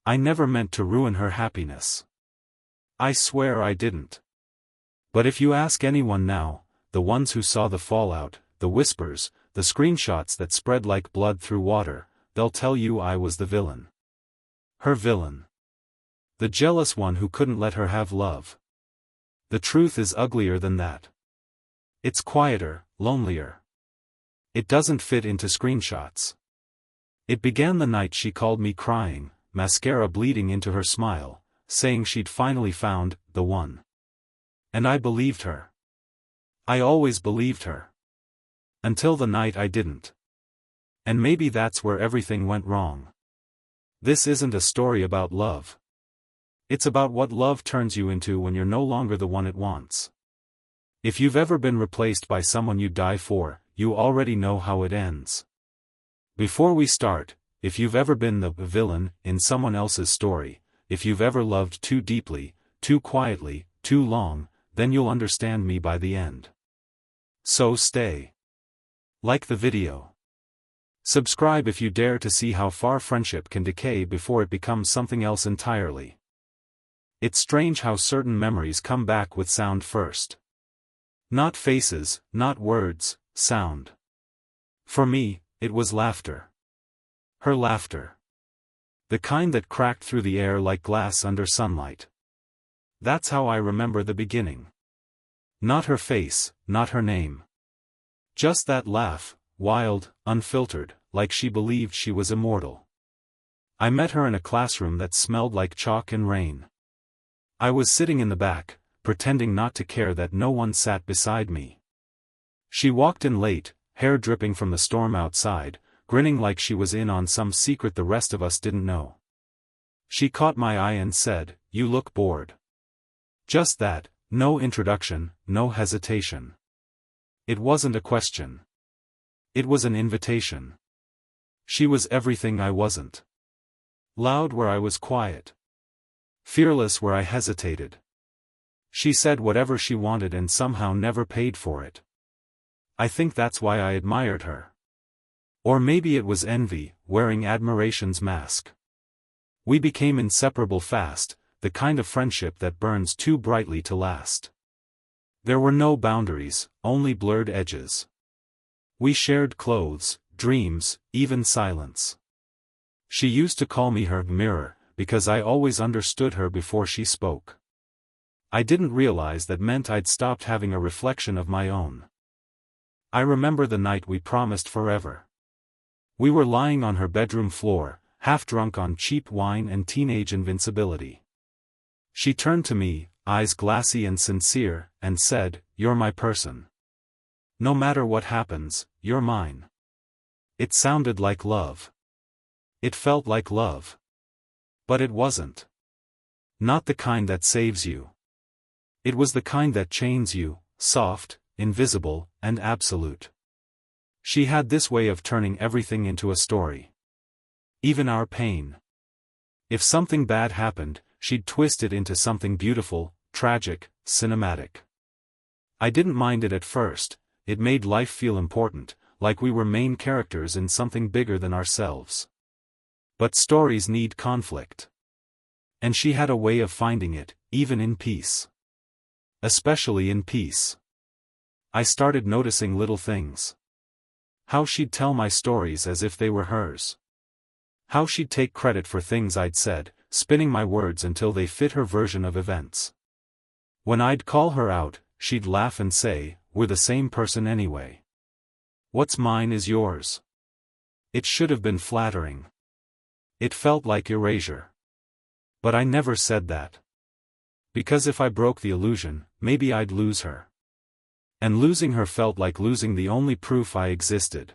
I never meant to ruin her happiness. I swear I didn't. But if you ask anyone now, the ones who saw the fallout, the whispers, the screenshots that spread like blood through water, they'll tell you I was the villain. Her villain. The jealous one who couldn't let her have love. The truth is uglier than that. It's quieter, lonelier. It doesn't fit into screenshots. It began the night she called me crying, mascara bleeding into her smile, saying she'd finally found the one. And I believed her. I always believed her. Until the night I didn't. And maybe that's where everything went wrong. This isn't a story about love. It's about what love turns you into when you're no longer the one it wants. If you've ever been replaced by someone you die for, you already know how it ends. Before we start, if you've ever been the villain in someone else's story, if you've ever loved too deeply, too quietly, too long, then you'll understand me by the end. So stay. Like the video. Subscribe if you dare to see how far friendship can decay before it becomes something else entirely. It's strange how certain memories come back with sound first. Not faces, not words, sound. For me, it was laughter. Her laughter. The kind that cracked through the air like glass under sunlight. That's how I remember the beginning. Not her face, not her name. Just that laugh, wild, unfiltered, like she believed she was immortal. I met her in a classroom that smelled like chalk and rain. I was sitting in the back, pretending not to care that no one sat beside me. She walked in late, hair dripping from the storm outside, grinning like she was in on some secret the rest of us didn't know. She caught my eye and said, "You look bored." Just that, no introduction, no hesitation. It wasn't a question. It was an invitation. She was everything I wasn't. Loud where I was quiet. Fearless where I hesitated. She said whatever she wanted and somehow never paid for it. I think that's why I admired her. Or maybe it was envy, wearing admiration's mask. We became inseparable fast, the kind of friendship that burns too brightly to last. There were no boundaries, only blurred edges. We shared clothes, dreams, even silence. She used to call me her mirror, because I always understood her before she spoke. I didn't realize that meant I'd stopped having a reflection of my own. I remember the night we promised forever. We were lying on her bedroom floor, half drunk on cheap wine and teenage invincibility. She turned to me, eyes glassy and sincere, and said, "You're my person. No matter what happens, you're mine." It sounded like love. It felt like love. But it wasn't. Not the kind that saves you. It was the kind that chains you, soft, invisible, and absolute. She had this way of turning everything into a story. Even our pain. If something bad happened, she'd twist it into something beautiful, tragic, cinematic. I didn't mind it at first. It made life feel important, like we were main characters in something bigger than ourselves. But stories need conflict. And she had a way of finding it, even in peace. Especially in peace. I started noticing little things. How she'd tell my stories as if they were hers. How she'd take credit for things I'd said, spinning my words until they fit her version of events. When I'd call her out, she'd laugh and say, "We're the same person anyway. What's mine is yours." It should have been flattering. It felt like erasure. But I never said that. Because if I broke the illusion, maybe I'd lose her. And losing her felt like losing the only proof I existed.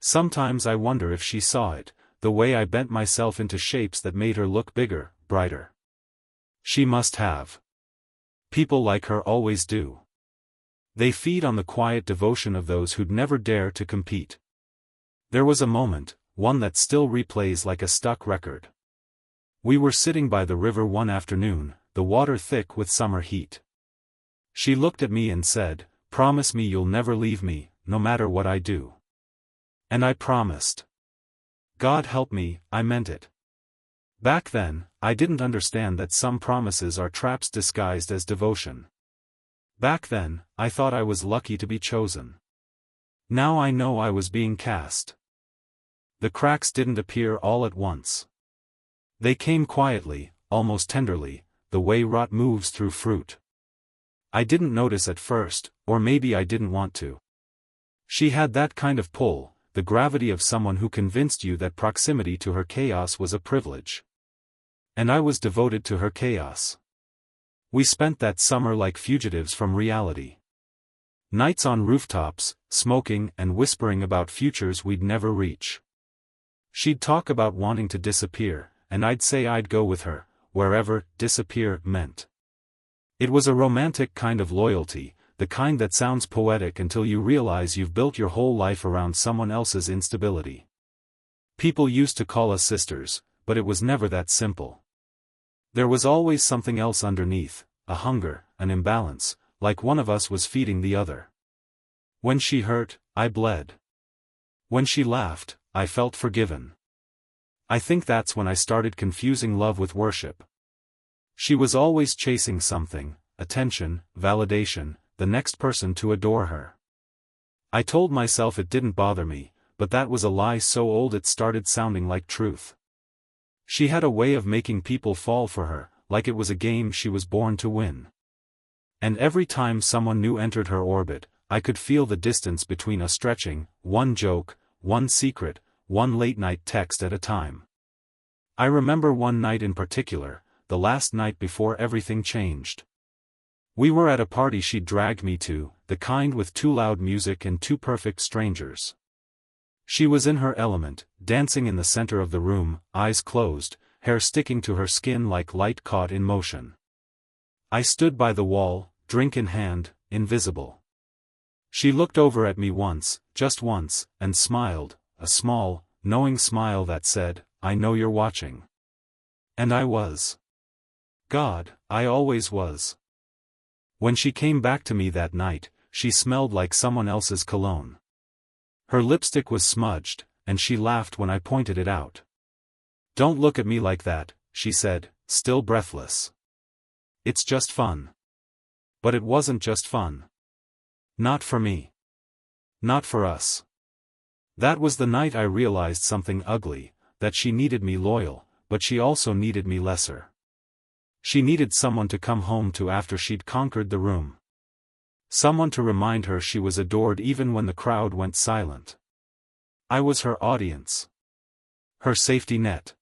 Sometimes I wonder if she saw it, the way I bent myself into shapes that made her look bigger, brighter. She must have. People like her always do. They feed on the quiet devotion of those who'd never dare to compete. There was a moment, one that still replays like a stuck record. We were sitting by the river one afternoon, the water thick with summer heat. She looked at me and said, "Promise me you'll never leave me, no matter what I do." And I promised. God help me, I meant it. Back then, I didn't understand that some promises are traps disguised as devotion. Back then, I thought I was lucky to be chosen. Now I know I was being cast. The cracks didn't appear all at once. They came quietly, almost tenderly, the way rot moves through fruit. I didn't notice at first, or maybe I didn't want to. She had that kind of pull, the gravity of someone who convinced you that proximity to her chaos was a privilege. And I was devoted to her chaos. We spent that summer like fugitives from reality. Nights on rooftops, smoking and whispering about futures we'd never reach. She'd talk about wanting to disappear, and I'd say I'd go with her, wherever disappear meant. It was a romantic kind of loyalty, the kind that sounds poetic until you realize you've built your whole life around someone else's instability. People used to call us sisters, but it was never that simple. There was always something else underneath, a hunger, an imbalance, like one of us was feeding the other. When she hurt, I bled. When she laughed, I felt forgiven. I think that's when I started confusing love with worship. She was always chasing something, attention, validation, the next person to adore her. I told myself it didn't bother me, but that was a lie so old it started sounding like truth. She had a way of making people fall for her, like it was a game she was born to win. And every time someone new entered her orbit, I could feel the distance between us stretching, one joke, one secret, one late-night text at a time. I remember one night in particular, the last night before everything changed. We were at a party she'd dragged me to, the kind with too loud music and too perfect strangers. She was in her element, dancing in the center of the room, eyes closed, hair sticking to her skin like light caught in motion. I stood by the wall, drink in hand, invisible. She looked over at me once, just once, and smiled, a small, knowing smile that said, "I know you're watching." And I was. God, I always was. When she came back to me that night, she smelled like someone else's cologne. Her lipstick was smudged, and she laughed when I pointed it out. "Don't look at me like that," she said, still breathless. "It's just fun." But it wasn't just fun. Not for me. Not for us. That was the night I realized something ugly, that she needed me loyal, but she also needed me lesser. She needed someone to come home to after she'd conquered the room. Someone to remind her she was adored even when the crowd went silent. I was her audience. Her safety net.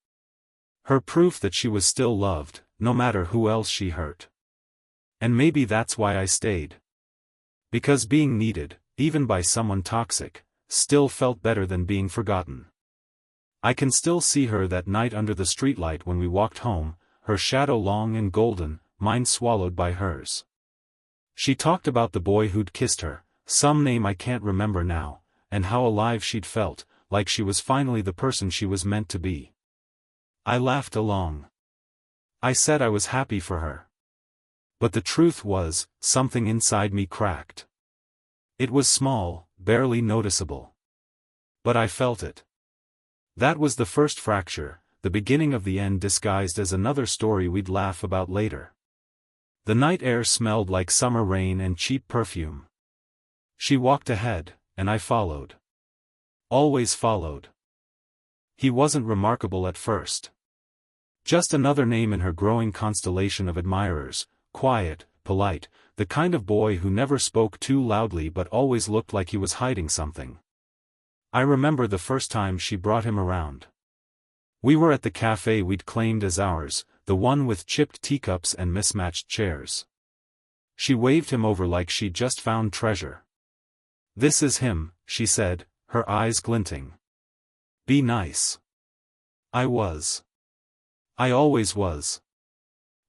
Her proof that she was still loved, no matter who else she hurt. And maybe that's why I stayed. Because being needed, even by someone toxic, still felt better than being forgotten. I can still see her that night under the streetlight when we walked home, her shadow long and golden, mine swallowed by hers. She talked about the boy who'd kissed her, some name I can't remember now, and how alive she'd felt, like she was finally the person she was meant to be. I laughed along. I said I was happy for her. But the truth was, something inside me cracked. It was small, barely noticeable. But I felt it. That was the first fracture, the beginning of the end disguised as another story we'd laugh about later. The night air smelled like summer rain and cheap perfume. She walked ahead, and I followed. Always followed. He wasn't remarkable at first. Just another name in her growing constellation of admirers, quiet, polite, the kind of boy who never spoke too loudly but always looked like he was hiding something. I remember the first time she brought him around. We were at the cafe we'd claimed as ours, the one with chipped teacups and mismatched chairs. She waved him over like she'd just found treasure. "This is him," she said, her eyes glinting. "Be nice." I was. I always was.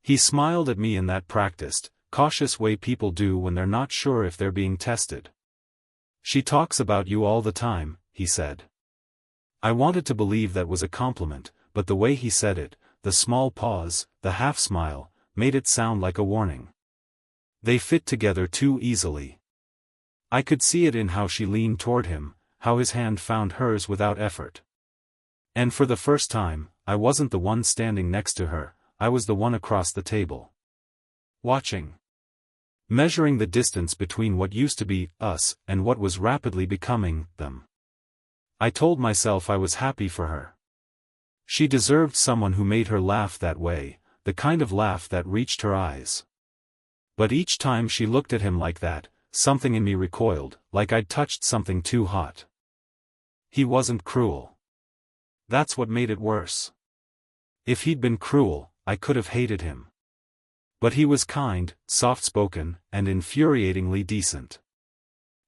He smiled at me in that practiced, cautious way people do when they're not sure if they're being tested. "She talks about you all the time," he said. I wanted to believe that was a compliment, but the way he said it, the small pause, the half-smile, made it sound like a warning. They fit together too easily. I could see it in how she leaned toward him, how his hand found hers without effort. And for the first time, I wasn't the one standing next to her, I was the one across the table. Watching. Measuring the distance between what used to be us and what was rapidly becoming them. I told myself I was happy for her. She deserved someone who made her laugh that way, the kind of laugh that reached her eyes. But each time she looked at him like that, something in me recoiled, like I'd touched something too hot. He wasn't cruel. That's what made it worse. If he'd been cruel, I could have hated him. But he was kind, soft-spoken, and infuriatingly decent.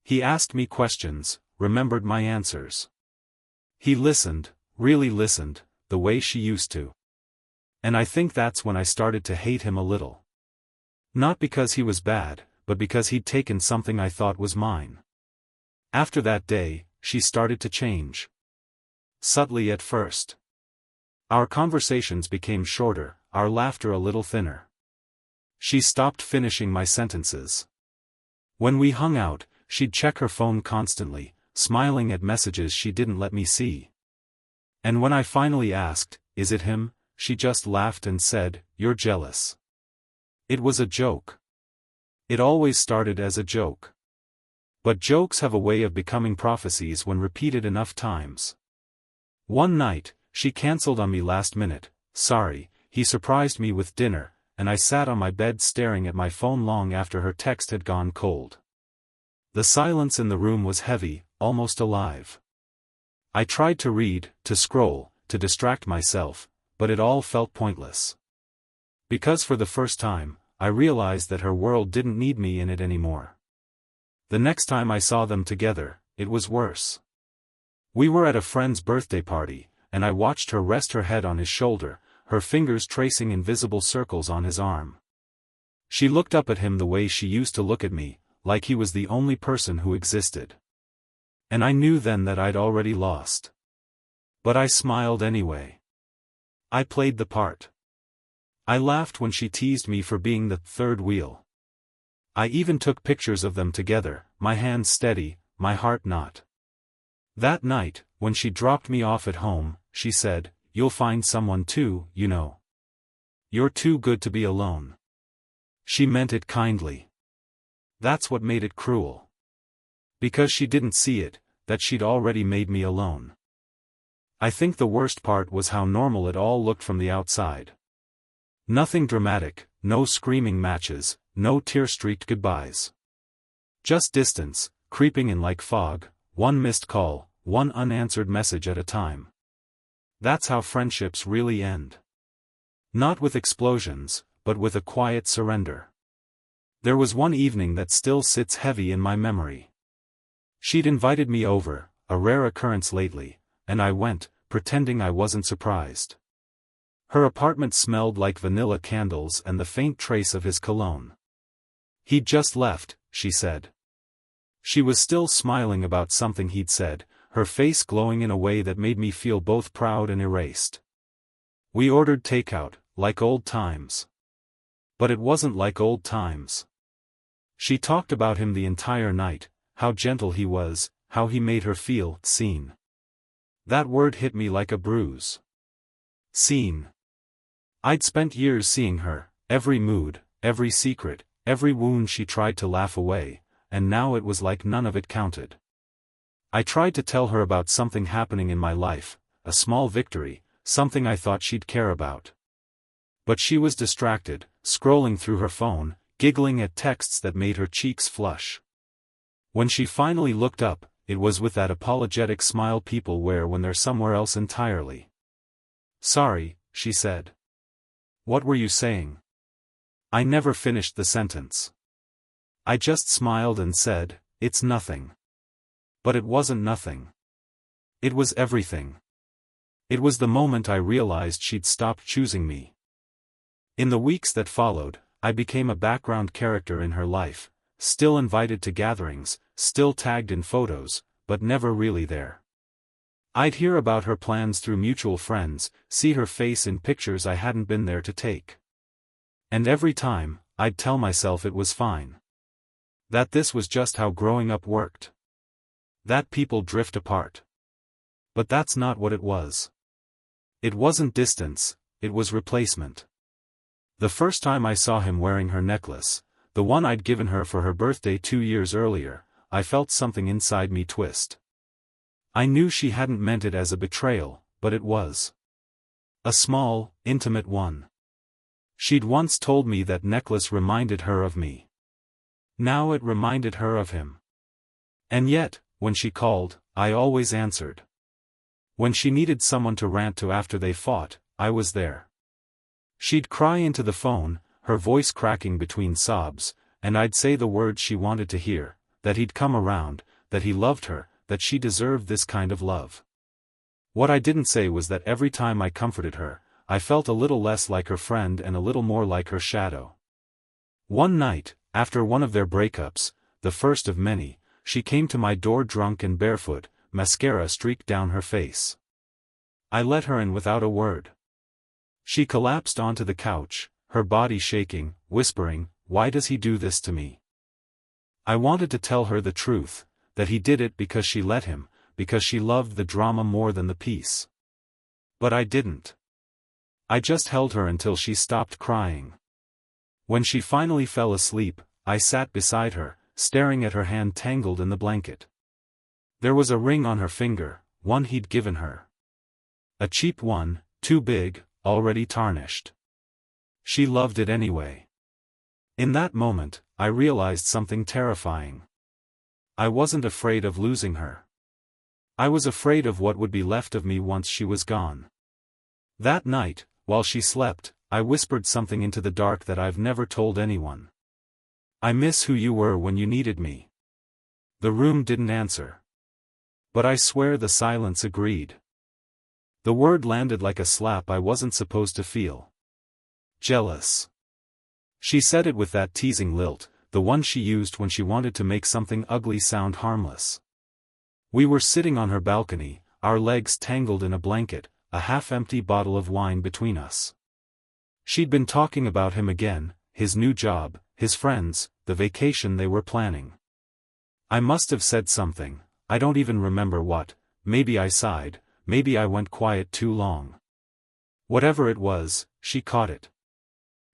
He asked me questions, remembered my answers. He listened, really listened, the way she used to. And I think that's when I started to hate him a little. Not because he was bad, but because he'd taken something I thought was mine. After that day, she started to change. Subtly at first. Our conversations became shorter, our laughter a little thinner. She stopped finishing my sentences. When we hung out, she'd check her phone constantly, smiling at messages she didn't let me see. And when I finally asked, "Is it him?" she just laughed and said, "You're jealous." It was a joke. It always started as a joke. But jokes have a way of becoming prophecies when repeated enough times. One night, she cancelled on me last minute. Sorry, he surprised me with dinner, and I sat on my bed staring at my phone long after her text had gone cold. The silence in the room was heavy, almost alive. I tried to read, to scroll, to distract myself, but it all felt pointless. Because for the first time, I realized that her world didn't need me in it anymore. The next time I saw them together, it was worse. We were at a friend's birthday party, and I watched her rest her head on his shoulder, her fingers tracing invisible circles on his arm. She looked up at him the way she used to look at me, like he was the only person who existed. And I knew then that I'd already lost. But I smiled anyway. I played the part. I laughed when she teased me for being the third wheel. I even took pictures of them together, my hands steady, my heart not. That night, when she dropped me off at home, she said, "You'll find someone too, you know. You're too good to be alone." She meant it kindly. That's what made it cruel. Because she didn't see it, that she'd already made me alone. I think the worst part was how normal it all looked from the outside. Nothing dramatic, no screaming matches, no tear-streaked goodbyes. Just distance, creeping in like fog, one missed call, one unanswered message at a time. That's how friendships really end. Not with explosions, but with a quiet surrender. There was one evening that still sits heavy in my memory. She'd invited me over, a rare occurrence lately, and I went, pretending I wasn't surprised. Her apartment smelled like vanilla candles and the faint trace of his cologne. "He'd just left," she said. She was still smiling about something he'd said, her face glowing in a way that made me feel both proud and erased. We ordered takeout, like old times. But it wasn't like old times. She talked about him the entire night, how gentle he was, how he made her feel seen. That word hit me like a bruise. Seen. I'd spent years seeing her, every mood, every secret, every wound she tried to laugh away, and now it was like none of it counted. I tried to tell her about something happening in my life, a small victory, something I thought she'd care about. But she was distracted, scrolling through her phone, giggling at texts that made her cheeks flush. When she finally looked up, it was with that apologetic smile people wear when they're somewhere else entirely. "Sorry," she said. "What were you saying?" I never finished the sentence. I just smiled and said, "It's nothing." But it wasn't nothing. It was everything. It was the moment I realized she'd stopped choosing me. In the weeks that followed, I became a background character in her life, still invited to gatherings, still tagged in photos, but never really there. I'd hear about her plans through mutual friends, see her face in pictures I hadn't been there to take. And every time, I'd tell myself it was fine. That this was just how growing up worked. That people drift apart. But that's not what it was. It wasn't distance, it was replacement. The first time I saw him wearing her necklace, the one I'd given her for her birthday 2 years earlier, I felt something inside me twist. I knew she hadn't meant it as a betrayal, but it was. A small, intimate one. She'd once told me that necklace reminded her of me. Now it reminded her of him. And yet, when she called, I always answered. When she needed someone to rant to after they fought, I was there. She'd cry into the phone, her voice cracking between sobs, and I'd say the words she wanted to hear, that he'd come around, that he loved her, that she deserved this kind of love. What I didn't say was that every time I comforted her, I felt a little less like her friend and a little more like her shadow. One night, after one of their breakups, the first of many, she came to my door drunk and barefoot, mascara streaked down her face. I let her in without a word. She collapsed onto the couch, her body shaking, whispering, "Why does he do this to me?" I wanted to tell her the truth, that he did it because she let him, because she loved the drama more than the peace. But I didn't. I just held her until she stopped crying. When she finally fell asleep, I sat beside her, staring at her hand tangled in the blanket. There was a ring on her finger, one he'd given her. A cheap one, too big, already tarnished. She loved it anyway. In that moment, I realized something terrifying. I wasn't afraid of losing her. I was afraid of what would be left of me once she was gone. That night, while she slept, I whispered something into the dark that I've never told anyone. "I miss who you were when you needed me." The room didn't answer. But I swear the silence agreed. The word landed like a slap I wasn't supposed to feel. Jealous. She said it with that teasing lilt, the one she used when she wanted to make something ugly sound harmless. We were sitting on her balcony, our legs tangled in a blanket, a half-empty bottle of wine between us. She'd been talking about him again, his new job, his friends, the vacation they were planning. I must have said something, I don't even remember what, maybe I sighed, maybe I went quiet too long. Whatever it was, she caught it.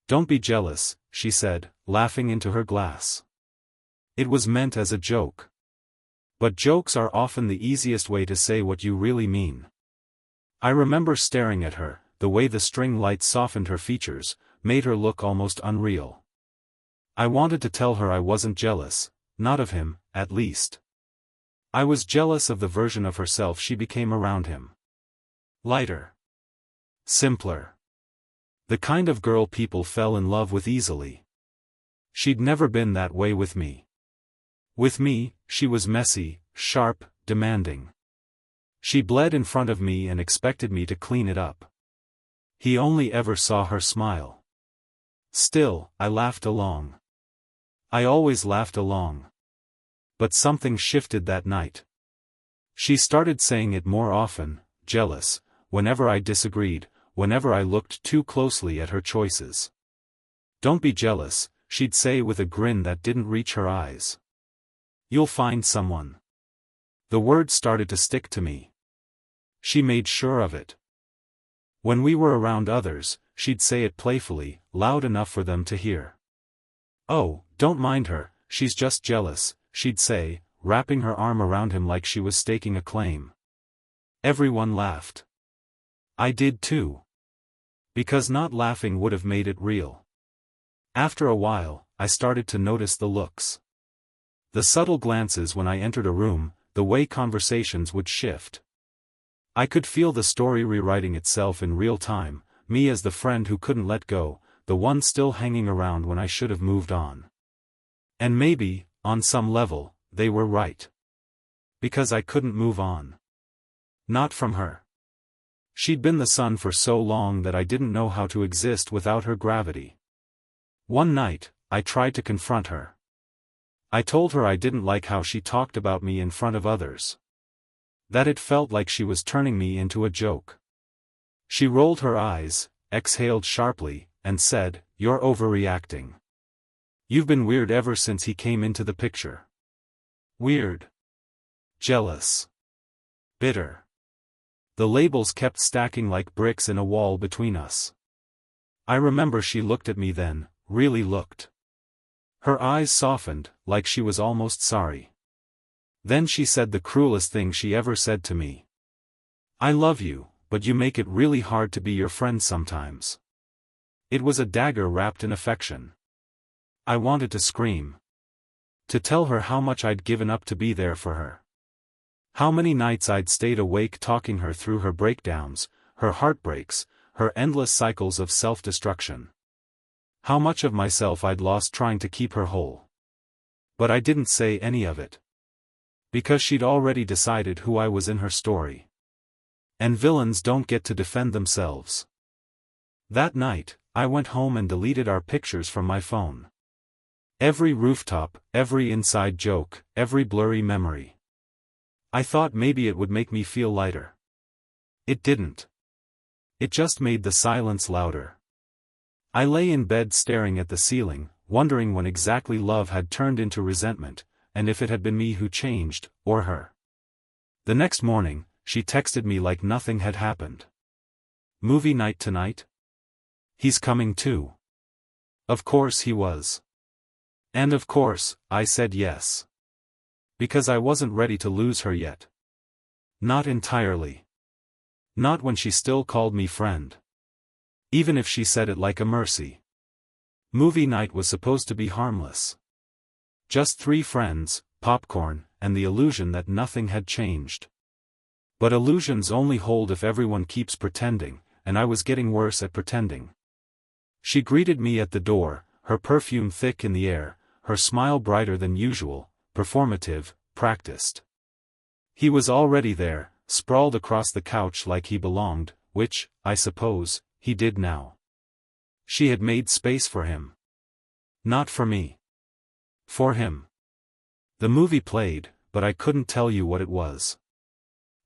"Don't be jealous," she said, laughing into her glass. It was meant as a joke. But jokes are often the easiest way to say what you really mean. I remember staring at her, the way the string lights softened her features, made her look almost unreal. I wanted to tell her I wasn't jealous, not of him, at least. I was jealous of the version of herself she became around him. Lighter. Simpler. The kind of girl people fell in love with easily. She'd never been that way with me. With me, she was messy, sharp, demanding. She bled in front of me and expected me to clean it up. He only ever saw her smile. Still, I laughed along. I always laughed along. But something shifted that night. She started saying it more often, jealous, whenever I disagreed, whenever I looked too closely at her choices. "Don't be jealous," she'd say with a grin that didn't reach her eyes. "You'll find someone." The word started to stick to me. She made sure of it. When we were around others, she'd say it playfully, loud enough for them to hear. "Oh, don't mind her, she's just jealous," she'd say, wrapping her arm around him like she was staking a claim. Everyone laughed. I did too. Because not laughing would have made it real. After a while, I started to notice the looks. The subtle glances when I entered a room, the way conversations would shift. I could feel the story rewriting itself in real time, me as the friend who couldn't let go, the one still hanging around when I should have moved on. And maybe, on some level, they were right. Because I couldn't move on. Not from her. She'd been the sun for so long that I didn't know how to exist without her gravity. One night, I tried to confront her. I told her I didn't like how she talked about me in front of others. That it felt like she was turning me into a joke. She rolled her eyes, exhaled sharply, and said, "You're overreacting. You've been weird ever since he came into the picture. Weird. Jealous. Bitter. The labels kept stacking like bricks in a wall between us. I remember she looked at me then, really looked. Her eyes softened, like she was almost sorry. Then she said the cruelest thing she ever said to me. "I love you, but you make it really hard to be your friend sometimes." It was a dagger wrapped in affection. I wanted to scream. To tell her how much I'd given up to be there for her. How many nights I'd stayed awake talking her through her breakdowns, her heartbreaks, her endless cycles of self-destruction. How much of myself I'd lost trying to keep her whole. But I didn't say any of it. Because she'd already decided who I was in her story. And villains don't get to defend themselves. That night, I went home and deleted our pictures from my phone. Every rooftop, every inside joke, every blurry memory. I thought maybe it would make me feel lighter. It didn't. It just made the silence louder. I lay in bed staring at the ceiling, wondering when exactly love had turned into resentment, and if it had been me who changed, or her. The next morning, she texted me like nothing had happened. "Movie night tonight? He's coming too." Of course he was. And of course, I said yes. Because I wasn't ready to lose her yet. Not entirely. Not when she still called me friend. Even if she said it like a mercy. Movie night was supposed to be harmless. Just 3 friends, popcorn, and the illusion that nothing had changed. But illusions only hold if everyone keeps pretending, and I was getting worse at pretending. She greeted me at the door, her perfume thick in the air, her smile brighter than usual, performative, practiced. He was already there, sprawled across the couch like he belonged, which, I suppose, he did now. She had made space for him. Not for me. For him. The movie played, but I couldn't tell you what it was.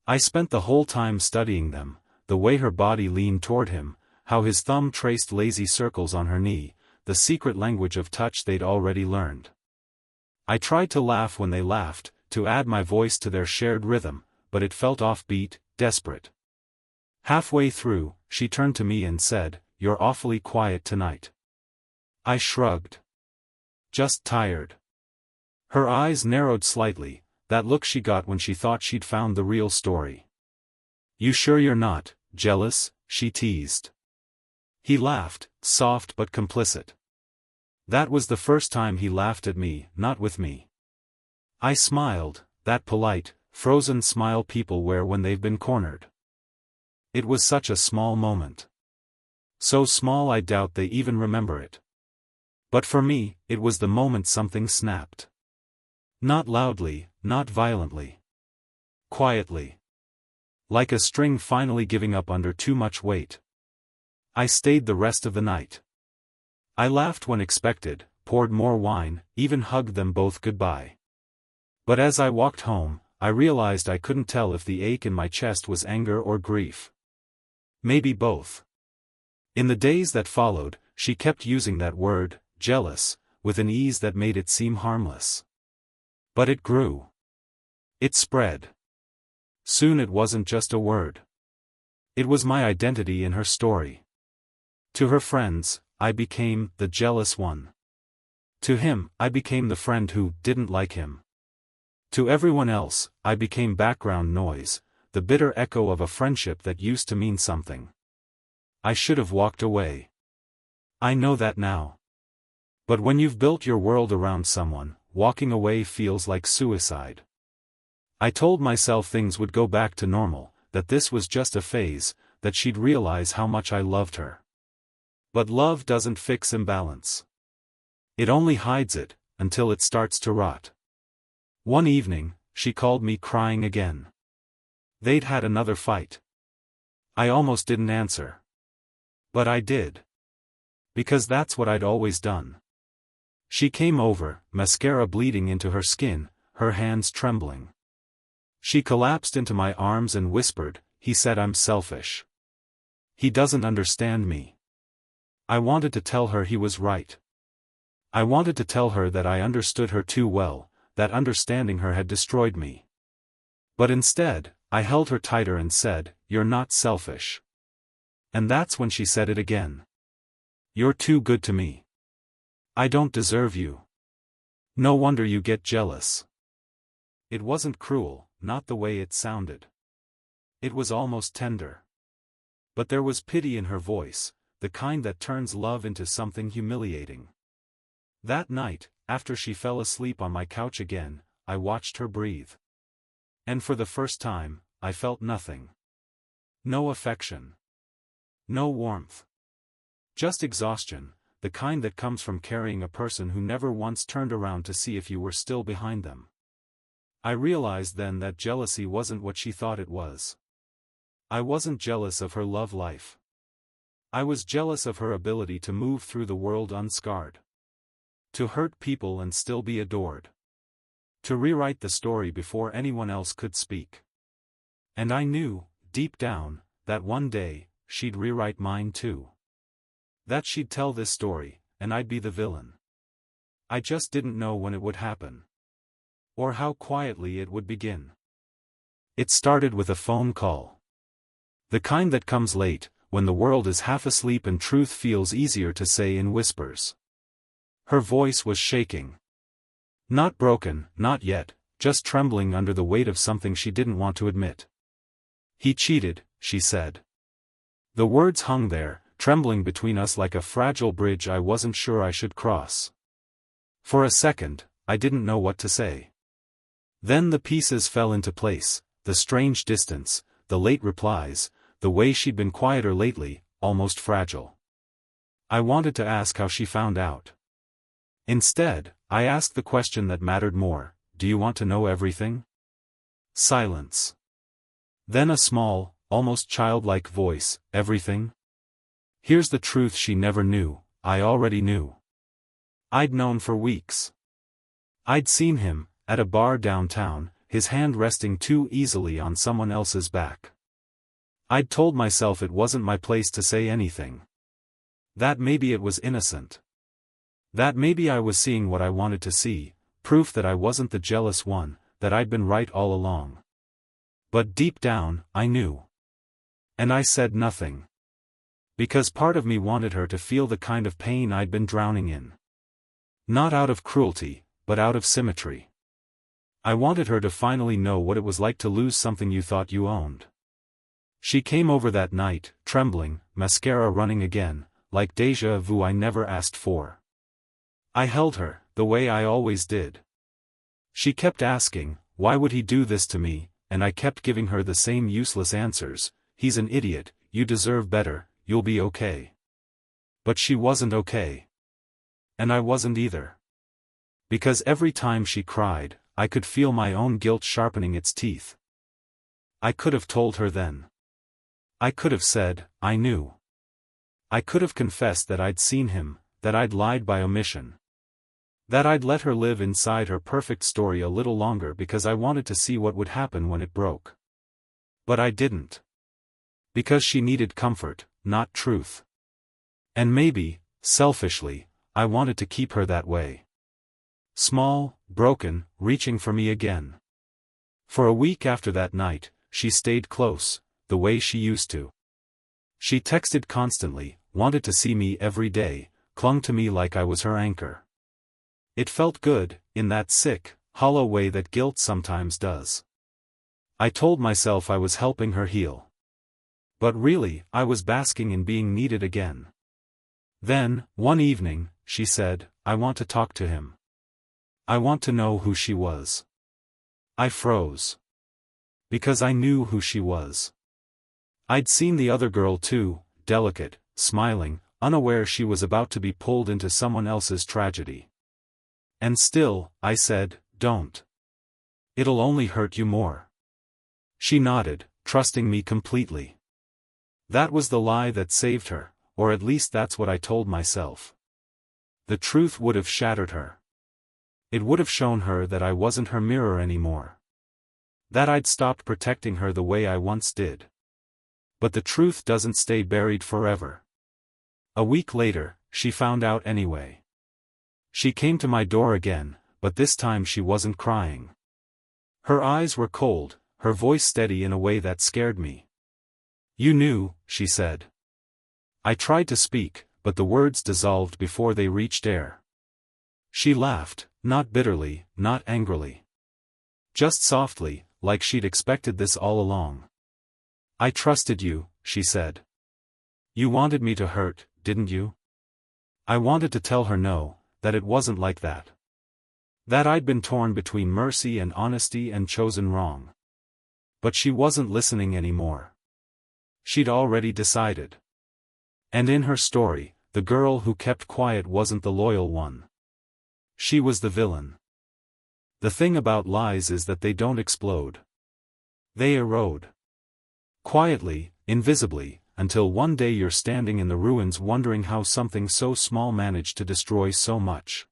I spent the whole time studying them, the way her body leaned toward him, how his thumb traced lazy circles on her knee, the secret language of touch they'd already learned. I tried to laugh when they laughed, to add my voice to their shared rhythm, but it felt offbeat, desperate. Halfway through, she turned to me and said, "You're awfully quiet tonight." I shrugged. Just tired. Her eyes narrowed slightly, that look she got when she thought she'd found the real story. "You sure you're not jealous?" she teased. He laughed, soft but complicit. That was the first time he laughed at me, not with me. I smiled, that polite, frozen smile people wear when they've been cornered. It was such a small moment. So small I doubt they even remember it. But for me, it was the moment something snapped. Not loudly, not violently. Quietly. Like a string finally giving up under too much weight. I stayed the rest of the night. I laughed when expected, poured more wine, even hugged them both goodbye. But as I walked home, I realized I couldn't tell if the ache in my chest was anger or grief. Maybe both. In the days that followed, she kept using that word, jealous, with an ease that made it seem harmless. But it grew. It spread. Soon it wasn't just a word. It was my identity in her story. To her friends, I became the jealous one. To him, I became the friend who didn't like him. To everyone else, I became background noise, the bitter echo of a friendship that used to mean something. I should have walked away. I know that now. But when you've built your world around someone, walking away feels like suicide. I told myself things would go back to normal, that this was just a phase, that she'd realize how much I loved her. But love doesn't fix imbalance. It only hides it, until it starts to rot. One evening, she called me crying again. They'd had another fight. I almost didn't answer. But I did. Because that's what I'd always done. She came over, mascara bleeding into her skin, her hands trembling. She collapsed into my arms and whispered, "He said I'm selfish. He doesn't understand me." I wanted to tell her he was right. I wanted to tell her that I understood her too well, that understanding her had destroyed me. But instead, I held her tighter and said, "You're not selfish." And that's when she said it again. "You're too good to me. I don't deserve you. No wonder you get jealous." It wasn't cruel, not the way it sounded. It was almost tender. But there was pity in her voice, the kind that turns love into something humiliating. That night, after she fell asleep on my couch again, I watched her breathe. And for the first time, I felt nothing. No affection. No warmth. Just exhaustion, the kind that comes from carrying a person who never once turned around to see if you were still behind them. I realized then that jealousy wasn't what she thought it was. I wasn't jealous of her love life. I was jealous of her ability to move through the world unscarred. To hurt people and still be adored. To rewrite the story before anyone else could speak. And I knew, deep down, that one day, she'd rewrite mine too. That she'd tell this story, and I'd be the villain. I just didn't know when it would happen. Or how quietly it would begin. It started with a phone call. The kind that comes late, when the world is half asleep and truth feels easier to say in whispers. Her voice was shaking. Not broken, not yet, just trembling under the weight of something she didn't want to admit. "He cheated," she said. The words hung there, trembling between us like a fragile bridge I wasn't sure I should cross. For a second, I didn't know what to say. Then the pieces fell into place, the strange distance, the late replies, the way she'd been quieter lately, almost fragile. I wanted to ask how she found out. Instead, I asked the question that mattered more: "Do you want to know everything?" Silence. Then a small, almost childlike voice: "Everything?" Here's the truth she never knew, I already knew. I'd known for weeks. I'd seen him, at a bar downtown, his hand resting too easily on someone else's back. I'd told myself it wasn't my place to say anything. That maybe it was innocent. That maybe I was seeing what I wanted to see, proof that I wasn't the jealous one, that I'd been right all along. But deep down, I knew. And I said nothing. Because part of me wanted her to feel the kind of pain I'd been drowning in. Not out of cruelty, but out of symmetry. I wanted her to finally know what it was like to lose something you thought you owned. She came over that night, trembling, mascara running again, like déjà vu I never asked for. I held her, the way I always did. She kept asking, why would he do this to me, and I kept giving her the same useless answers: "He's an idiot, you deserve better, you'll be okay." But she wasn't okay. And I wasn't either. Because every time she cried, I could feel my own guilt sharpening its teeth. I could have told her then. I could have said, I knew. I could have confessed that I'd seen him, that I'd lied by omission. That I'd let her live inside her perfect story a little longer because I wanted to see what would happen when it broke. But I didn't. Because she needed comfort, not truth. And maybe, selfishly, I wanted to keep her that way. Small, broken, reaching for me again. For a week after that night, she stayed close, the way she used to. She texted constantly, wanted to see me every day, clung to me like I was her anchor. It felt good, in that sick, hollow way that guilt sometimes does. I told myself I was helping her heal. But really, I was basking in being needed again. Then, one evening, she said, "I want to talk to him. I want to know who she was." I froze. Because I knew who she was. I'd seen the other girl too, delicate, smiling, unaware she was about to be pulled into someone else's tragedy. And still, I said, "Don't. It'll only hurt you more." She nodded, trusting me completely. That was the lie that saved her, or at least that's what I told myself. The truth would have shattered her. It would have shown her that I wasn't her mirror anymore. That I'd stopped protecting her the way I once did. But the truth doesn't stay buried forever. A week later, she found out anyway. She came to my door again, but this time she wasn't crying. Her eyes were cold, her voice steady in a way that scared me. "You knew," she said. I tried to speak, but the words dissolved before they reached air. She laughed, not bitterly, not angrily. Just softly, like she'd expected this all along. "I trusted you," she said. "You wanted me to hurt, didn't you?" I wanted to tell her no, that it wasn't like that. That I'd been torn between mercy and honesty and chosen wrong. But she wasn't listening anymore. She'd already decided. And in her story, the girl who kept quiet wasn't the loyal one. She was the villain. The thing about lies is that they don't explode. They erode. Quietly, invisibly, until one day you're standing in the ruins wondering how something so small managed to destroy so much.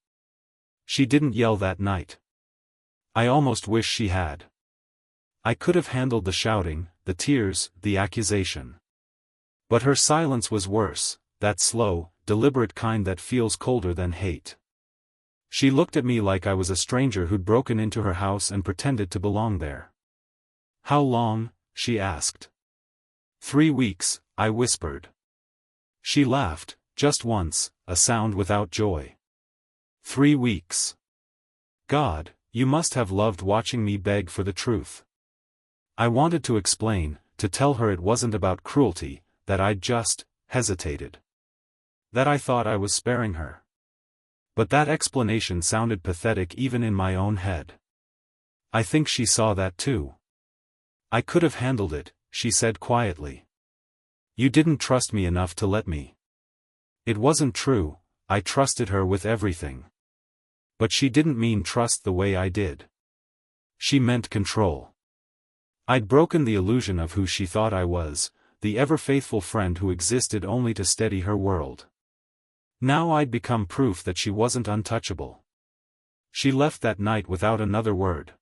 She didn't yell that night. I almost wish she had. I could have handled the shouting, the tears, the accusation. But her silence was worse, that slow, deliberate kind that feels colder than hate. She looked at me like I was a stranger who'd broken into her house and pretended to belong there. "How long?" she asked. 3 weeks, I whispered. She laughed, just once, a sound without joy. 3 weeks. God, you must have loved watching me beg for the truth. I wanted to explain, to tell her it wasn't about cruelty, that I'd just hesitated. That I thought I was sparing her. But that explanation sounded pathetic even in my own head. I think she saw that too. "I could have handled it," she said quietly. "You didn't trust me enough to let me." It wasn't true, I trusted her with everything. But she didn't mean trust the way I did. She meant control. I'd broken the illusion of who she thought I was, the ever-faithful friend who existed only to steady her world. Now I'd become proof that she wasn't untouchable. She left that night without another word.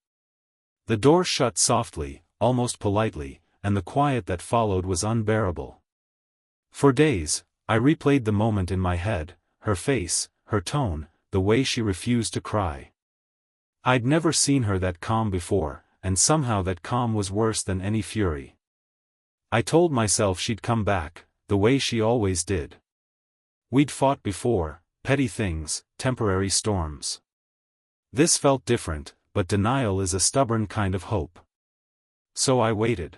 The door shut softly, almost politely, and the quiet that followed was unbearable. For days, I replayed the moment in my head, her face, her tone, the way she refused to cry. I'd never seen her that calm before, and somehow that calm was worse than any fury. I told myself she'd come back, the way she always did. We'd fought before, petty things, temporary storms. This felt different, but denial is a stubborn kind of hope. So I waited.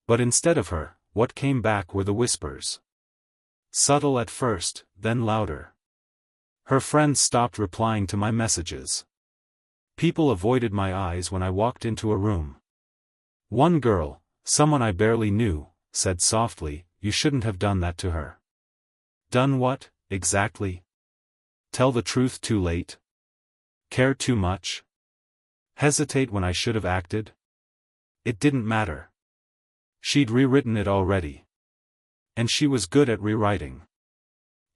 But instead of her, what came back were the whispers. Subtle at first, then louder. Her friends stopped replying to my messages. People avoided my eyes when I walked into a room. One girl, someone I barely knew, said softly, "You shouldn't have done that to her." Done what, exactly? Tell the truth too late? Care too much? Hesitate when I should have acted? It didn't matter. She'd rewritten it already. And she was good at rewriting.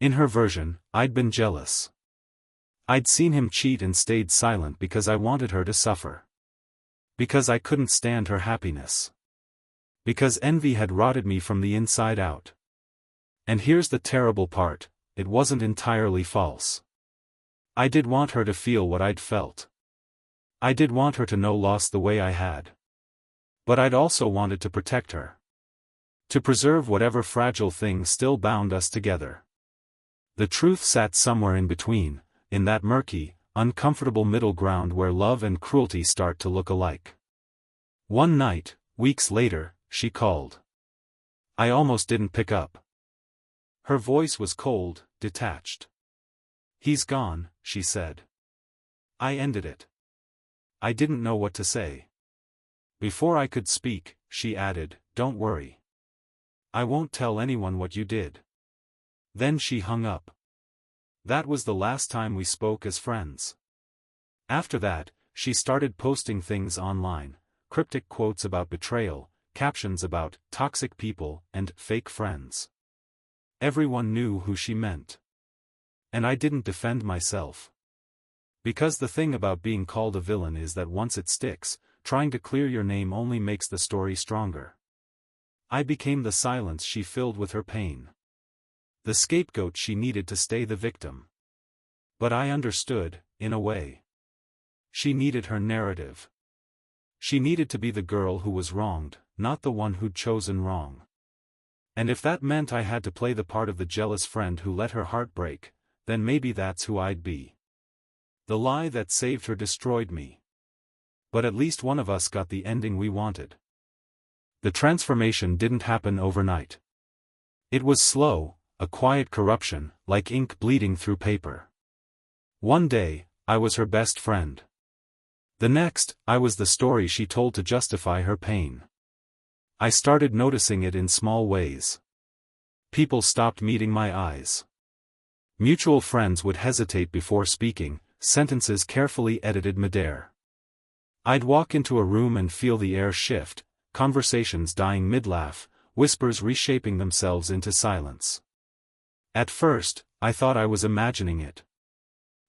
In her version, I'd been jealous. I'd seen him cheat and stayed silent because I wanted her to suffer. Because I couldn't stand her happiness. Because envy had rotted me from the inside out. And here's the terrible part, it wasn't entirely false. I did want her to feel what I'd felt. I did want her to know loss the way I had. But I'd also wanted to protect her. To preserve whatever fragile thing still bound us together. The truth sat somewhere in between, in that murky, uncomfortable middle ground where love and cruelty start to look alike. One night, weeks later, she called. I almost didn't pick up. Her voice was cold, detached. "He's gone," she said. I ended it. I didn't know what to say. Before I could speak, she added, "Don't worry. I won't tell anyone what you did." Then she hung up. That was the last time we spoke as friends. After that, she started posting things online, cryptic quotes about betrayal, captions about toxic people and fake friends. Everyone knew who she meant. And I didn't defend myself. Because the thing about being called a villain is that once it sticks, trying to clear your name only makes the story stronger. I became the silence she filled with her pain. The scapegoat she needed to stay the victim. But I understood, in a way. She needed her narrative. She needed to be the girl who was wronged, not the one who'd chosen wrong. And if that meant I had to play the part of the jealous friend who let her heart break, then maybe that's who I'd be. The lie that saved her destroyed me. But at least one of us got the ending we wanted. The transformation didn't happen overnight. It was slow, a quiet corruption, like ink bleeding through paper. One day, I was her best friend. The next, I was the story she told to justify her pain. I started noticing it in small ways. People stopped meeting my eyes. Mutual friends would hesitate before speaking, sentences carefully edited midair. I'd walk into a room and feel the air shift, conversations dying mid-laugh, whispers reshaping themselves into silence. At first, I thought I was imagining it.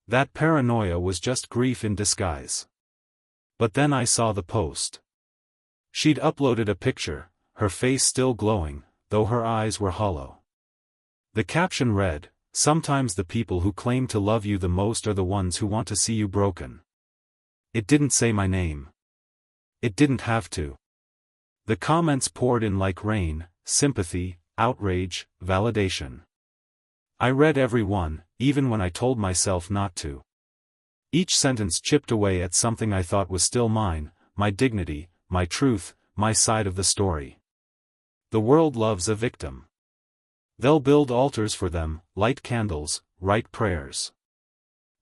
That paranoia was just grief in disguise. But then I saw the post. She'd uploaded a picture, her face still glowing, though her eyes were hollow. The caption read, "Sometimes the people who claim to love you the most are the ones who want to see you broken." It didn't say my name. It didn't have to. The comments poured in like rain, sympathy, outrage, validation. I read every one, even when I told myself not to. Each sentence chipped away at something I thought was still mine, my dignity, my truth, my side of the story. The world loves a victim. They'll build altars for them, light candles, write prayers.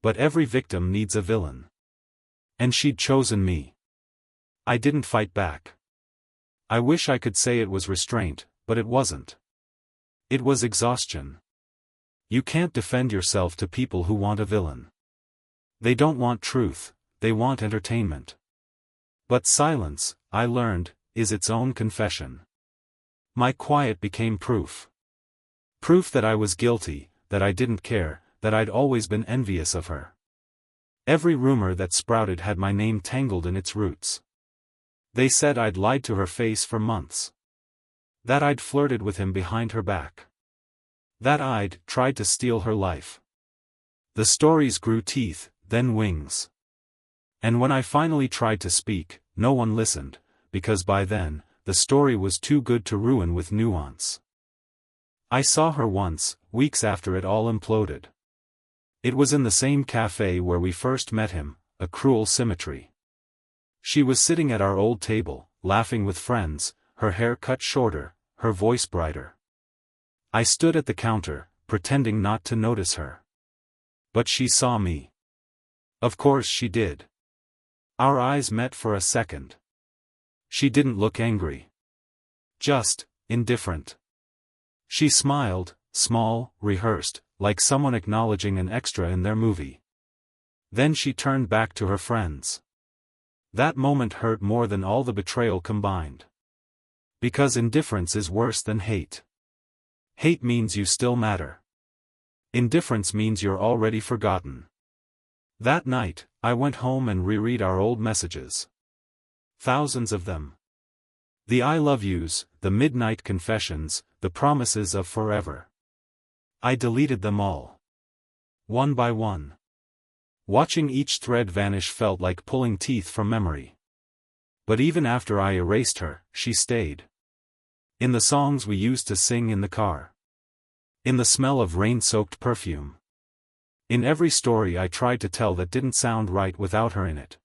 But every victim needs a villain. And she'd chosen me. I didn't fight back. I wish I could say it was restraint, but it wasn't. It was exhaustion. You can't defend yourself to people who want a villain. They don't want truth, they want entertainment. But silence, I learned, is its own confession. My quiet became proof. Proof that I was guilty, that I didn't care, that I'd always been envious of her. Every rumor that sprouted had my name tangled in its roots. They said I'd lied to her face for months. That I'd flirted with him behind her back. That I'd tried to steal her life. The stories grew teeth, then wings. And when I finally tried to speak, no one listened, because by then, the story was too good to ruin with nuance. I saw her once, weeks after it all imploded. It was in the same cafe where we first met him, a cruel symmetry. She was sitting at our old table, laughing with friends, her hair cut shorter, her voice brighter. I stood at the counter, pretending not to notice her. But she saw me. Of course she did. Our eyes met for a second. She didn't look angry. Just indifferent. She smiled, small, rehearsed, like someone acknowledging an extra in their movie. Then she turned back to her friends. That moment hurt more than all the betrayal combined. Because indifference is worse than hate. Hate means you still matter. Indifference means you're already forgotten. That night, I went home and reread our old messages. Thousands of them. The I love yous, the midnight confessions, the promises of forever. I deleted them all. One by one. Watching each thread vanish felt like pulling teeth from memory. But even after I erased her, she stayed. In the songs we used to sing in the car. In the smell of rain-soaked perfume. In every story I tried to tell that didn't sound right without her in it.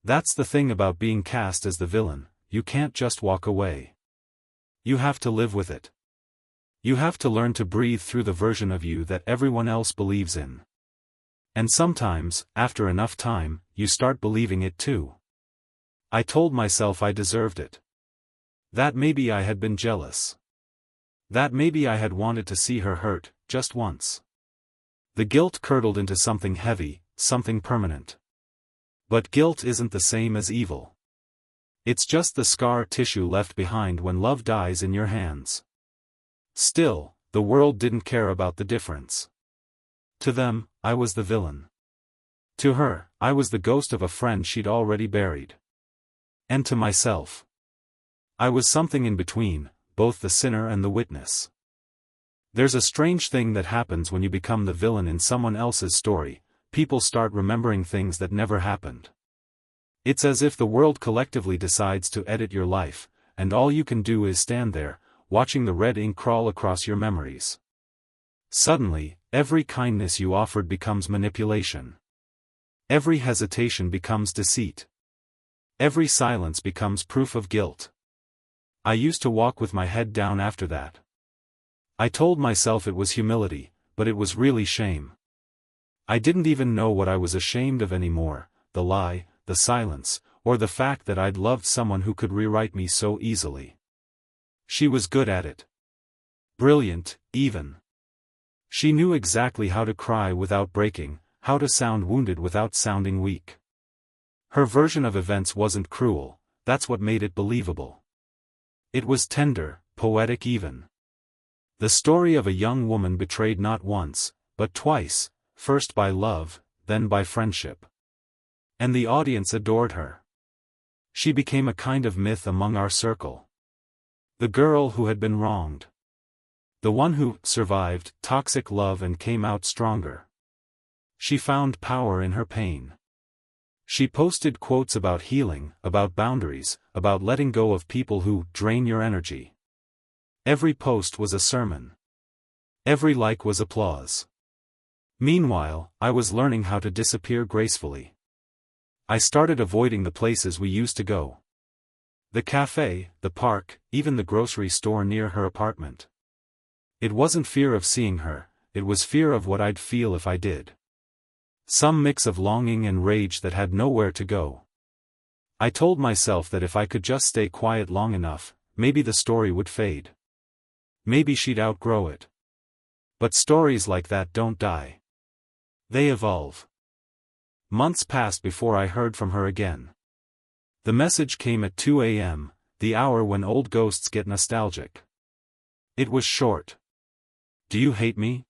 That's the thing about being cast as the villain, you can't just walk away. You have to live with it. You have to learn to breathe through the version of you that everyone else believes in. And sometimes, after enough time, you start believing it too. I told myself I deserved it. That maybe I had been jealous. That maybe I had wanted to see her hurt, just once. The guilt curdled into something heavy, something permanent. But guilt isn't the same as evil. It's just the scar tissue left behind when love dies in your hands. Still, the world didn't care about the difference. To them, I was the villain. To her, I was the ghost of a friend she'd already buried. And to myself, I was something in between, both the sinner and the witness. There's a strange thing that happens when you become the villain in someone else's story. People start remembering things that never happened. It's as if the world collectively decides to edit your life, and all you can do is stand there, watching the red ink crawl across your memories. Suddenly, every kindness you offered becomes manipulation. Every hesitation becomes deceit. Every silence becomes proof of guilt. I used to walk with my head down after that. I told myself it was humility, but it was really shame. I didn't even know what I was ashamed of anymore, the lie, the silence, or the fact that I'd loved someone who could rewrite me so easily. She was good at it. Brilliant, even. She knew exactly how to cry without breaking, how to sound wounded without sounding weak. Her version of events wasn't cruel, that's what made it believable. It was tender, poetic even. The story of a young woman betrayed not once, but twice, first by love, then by friendship. And the audience adored her. She became a kind of myth among our circle. The girl who had been wronged. The one who survived toxic love and came out stronger. She found power in her pain. She posted quotes about healing, about boundaries, about letting go of people who drain your energy. Every post was a sermon. Every like was applause. Meanwhile, I was learning how to disappear gracefully. I started avoiding the places we used to go. The cafe, the park, even the grocery store near her apartment. It wasn't fear of seeing her, it was fear of what I'd feel if I did. Some mix of longing and rage that had nowhere to go. I told myself that if I could just stay quiet long enough, maybe the story would fade. Maybe she'd outgrow it. But stories like that don't die. They evolve. Months passed before I heard from her again. The message came at 2 a.m., the hour when old ghosts get nostalgic. It was short. Do you hate me?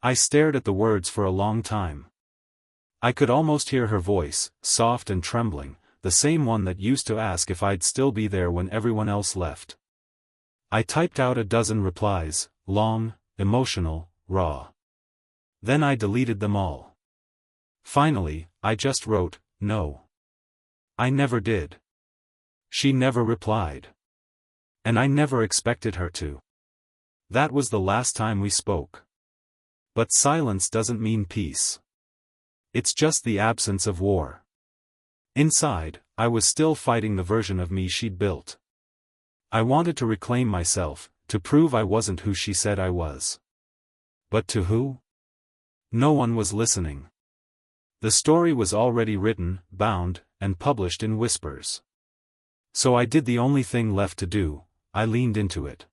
I stared at the words for a long time. I could almost hear her voice, soft and trembling, the same one that used to ask if I'd still be there when everyone else left. I typed out a dozen replies, long, emotional, raw. Then I deleted them all. Finally, I just wrote, no. I never did. She never replied. And I never expected her to. That was the last time we spoke. But silence doesn't mean peace. It's just the absence of war. Inside, I was still fighting the version of me she'd built. I wanted to reclaim myself, to prove I wasn't who she said I was. But to who? No one was listening. The story was already written, bound, and published in whispers. So I did the only thing left to do, I leaned into it.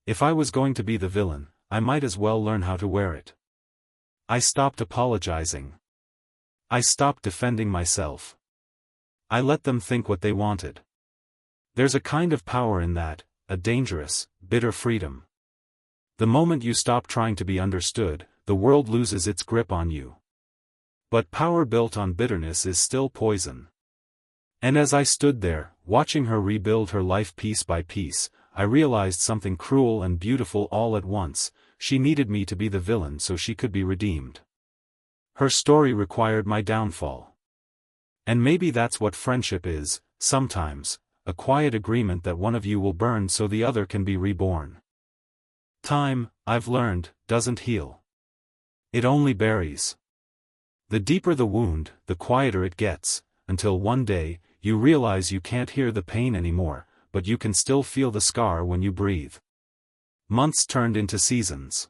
If I was going to be the villain, I might as well learn how to wear it. I stopped apologizing. I stopped defending myself. I let them think what they wanted. There's a kind of power in that, a dangerous, bitter freedom. The moment you stop trying to be understood, the world loses its grip on you. But power built on bitterness is still poison. And as I stood there, watching her rebuild her life piece by piece, I realized something cruel and beautiful all at once. She needed me to be the villain so she could be redeemed. Her story required my downfall. And maybe that's what friendship is, sometimes, a quiet agreement that one of you will burn so the other can be reborn. Time, I've learned, doesn't heal. It only buries. The deeper the wound, the quieter it gets, until one day, you realize you can't hear the pain anymore, but you can still feel the scar when you breathe. Months turned into seasons.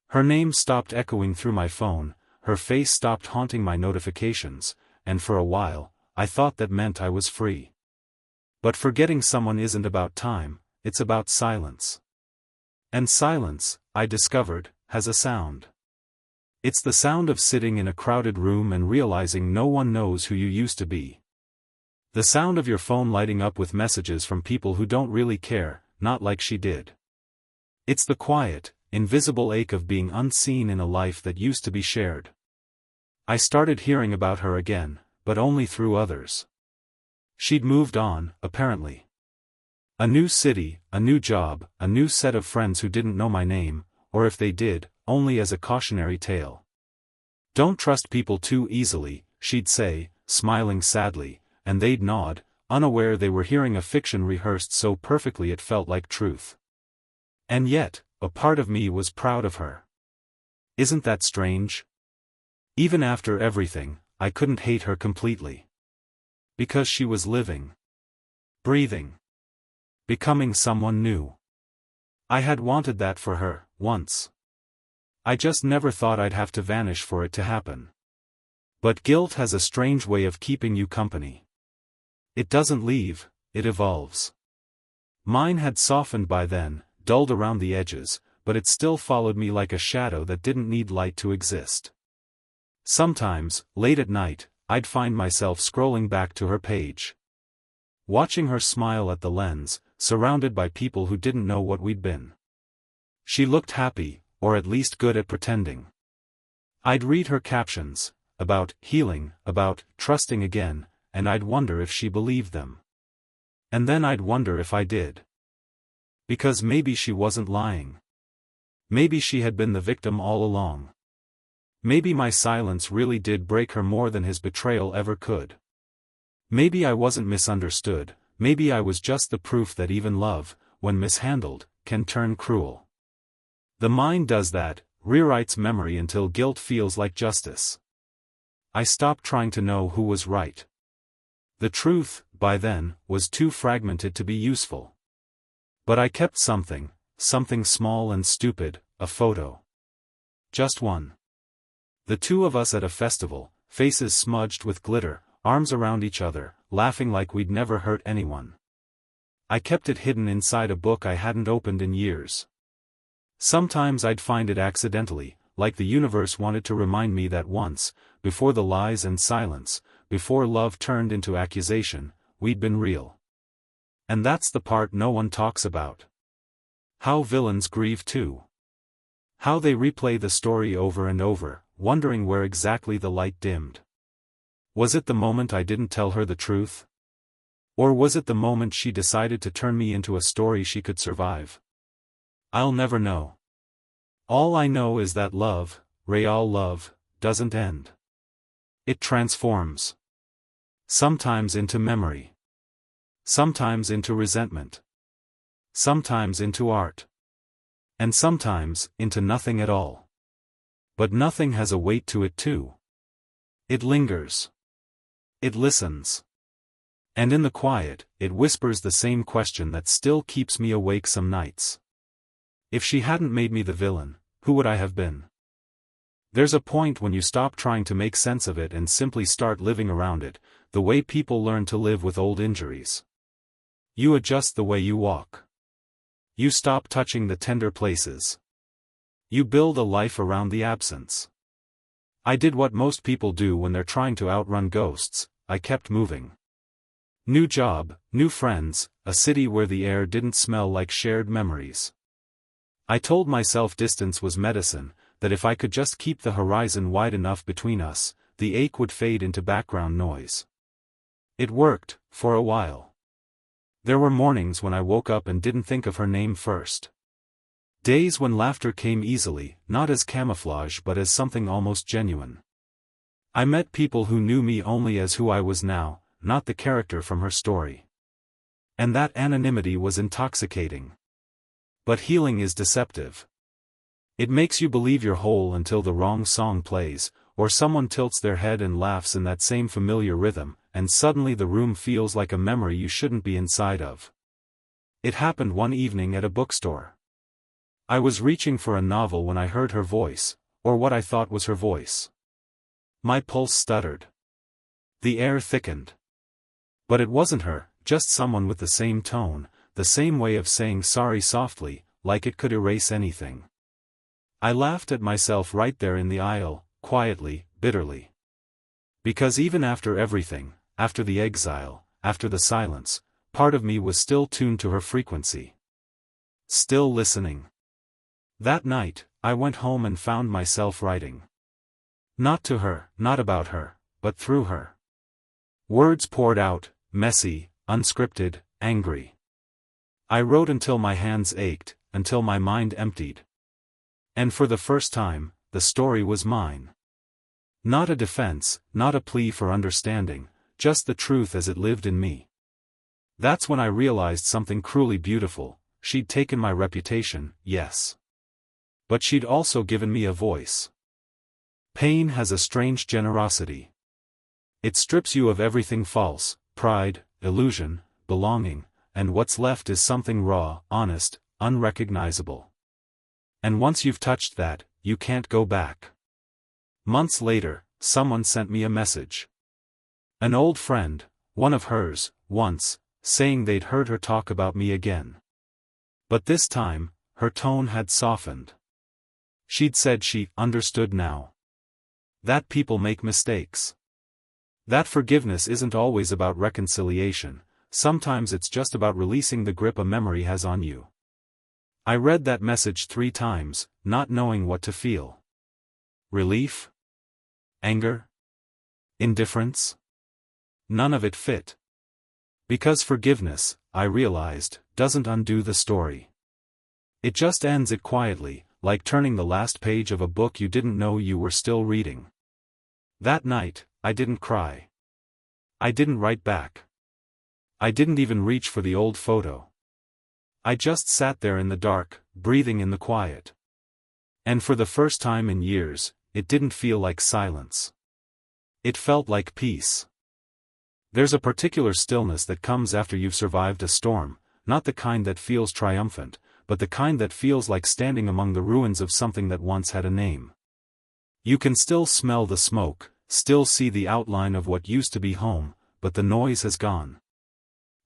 Her name stopped echoing through my phone, her face stopped haunting my notifications, and for a while, I thought that meant I was free. But forgetting someone isn't about time, it's about silence. And silence, I discovered, has a sound. It's the sound of sitting in a crowded room and realizing no one knows who you used to be. The sound of your phone lighting up with messages from people who don't really care, not like she did. It's the quiet, invisible ache of being unseen in a life that used to be shared. I started hearing about her again, but only through others. She'd moved on, apparently. A new city, a new job, a new set of friends who didn't know my name, or if they did, only as a cautionary tale. Don't trust people too easily, she'd say, smiling sadly, and they'd nod, unaware they were hearing a fiction rehearsed so perfectly it felt like truth. And yet, a part of me was proud of her. Isn't that strange? Even after everything, I couldn't hate her completely. Because she was living. Breathing. Becoming someone new. I had wanted that for her, once. I just never thought I'd have to vanish for it to happen. But guilt has a strange way of keeping you company. It doesn't leave, it evolves. Mine had softened by then, dulled around the edges, but it still followed me like a shadow that didn't need light to exist. Sometimes, late at night, I'd find myself scrolling back to her page. Watching her smile at the lens, surrounded by people who didn't know what we'd been. She looked happy, or at least good at pretending. I'd read her captions, about healing, about trusting again, and I'd wonder if she believed them. And then I'd wonder if I did. Because maybe she wasn't lying. Maybe she had been the victim all along. Maybe my silence really did break her more than his betrayal ever could. Maybe I wasn't misunderstood, maybe I was just the proof that even love, when mishandled, can turn cruel. The mind does that, rewrites memory until guilt feels like justice. I stopped trying to know who was right. The truth, by then, was too fragmented to be useful. But I kept something small and stupid, a photo. Just one. The two of us at a festival, faces smudged with glitter, arms around each other, laughing like we'd never hurt anyone. I kept it hidden inside a book I hadn't opened in years. Sometimes I'd find it accidentally, like the universe wanted to remind me that once, before the lies and silence, before love turned into accusation, we'd been real. And that's the part no one talks about. How villains grieve too. How they replay the story over and over, wondering where exactly the light dimmed. Was it the moment I didn't tell her the truth? Or was it the moment she decided to turn me into a story she could survive? I'll never know. All I know is that love, real love, doesn't end. It transforms. Sometimes into memory. Sometimes into resentment. Sometimes into art. And sometimes, into nothing at all. But nothing has a weight to it too. It lingers. It listens. And in the quiet, it whispers the same question that still keeps me awake some nights. If she hadn't made me the villain, who would I have been? There's a point when you stop trying to make sense of it and simply start living around it, the way people learn to live with old injuries. You adjust the way you walk. You stop touching the tender places. You build a life around the absence. I did what most people do when they're trying to outrun ghosts, I kept moving. New job, new friends, a city where the air didn't smell like shared memories. I told myself distance was medicine, that if I could just keep the horizon wide enough between us, the ache would fade into background noise. It worked, for a while. There were mornings when I woke up and didn't think of her name first. Days when laughter came easily, not as camouflage but as something almost genuine. I met people who knew me only as who I was now, not the character from her story. And that anonymity was intoxicating. But healing is deceptive. It makes you believe you're whole until the wrong song plays, or someone tilts their head and laughs in that same familiar rhythm, and suddenly the room feels like a memory you shouldn't be inside of. It happened one evening at a bookstore. I was reaching for a novel when I heard her voice, or what I thought was her voice. My pulse stuttered. The air thickened. But it wasn't her, just someone with the same tone, the same way of saying sorry softly, like it could erase anything. I laughed at myself right there in the aisle, quietly, bitterly. Because even after everything, after the exile, after the silence, part of me was still tuned to her frequency. Still listening. That night, I went home and found myself writing. Not to her, not about her, but through her. Words poured out, messy, unscripted, angry. I wrote until my hands ached, until my mind emptied. And for the first time, the story was mine. Not a defense, not a plea for understanding, just the truth as it lived in me. That's when I realized something cruelly beautiful. She'd taken my reputation, yes. But she'd also given me a voice. Pain has a strange generosity. It strips you of everything false, pride, illusion, belonging, and what's left is something raw, honest, unrecognizable. And once you've touched that, you can't go back. Months later, someone sent me a message. An old friend, one of hers, once, saying they'd heard her talk about me again. But this time, her tone had softened. She'd said she understood now. That people make mistakes. That forgiveness isn't always about reconciliation, sometimes it's just about releasing the grip a memory has on you. I read that message 3 times, not knowing what to feel. Relief? Anger? Indifference? None of it fit. Because forgiveness, I realized, doesn't undo the story. It just ends it quietly, like turning the last page of a book you didn't know you were still reading. That night, I didn't cry. I didn't write back. I didn't even reach for the old photo. I just sat there in the dark, breathing in the quiet. And for the first time in years, it didn't feel like silence. It felt like peace. There's a particular stillness that comes after you've survived a storm, not the kind that feels triumphant, but the kind that feels like standing among the ruins of something that once had a name. You can still smell the smoke, still see the outline of what used to be home, but the noise has gone.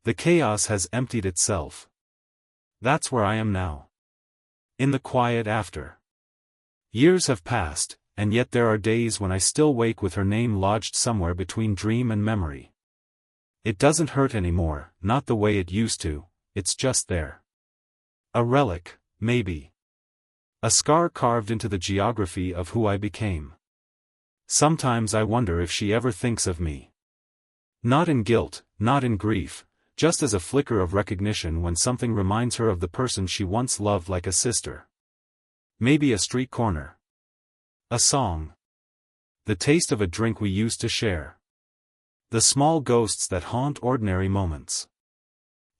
The chaos has emptied itself. That's where I am now. In the quiet after. Years have passed, and yet there are days when I still wake with her name lodged somewhere between dream and memory. It doesn't hurt anymore, not the way it used to, it's just there. A relic, maybe. A scar carved into the geography of who I became. Sometimes I wonder if she ever thinks of me. Not in guilt, not in grief, just as a flicker of recognition when something reminds her of the person she once loved like a sister. Maybe a street corner. A song. The taste of a drink we used to share. The small ghosts that haunt ordinary moments.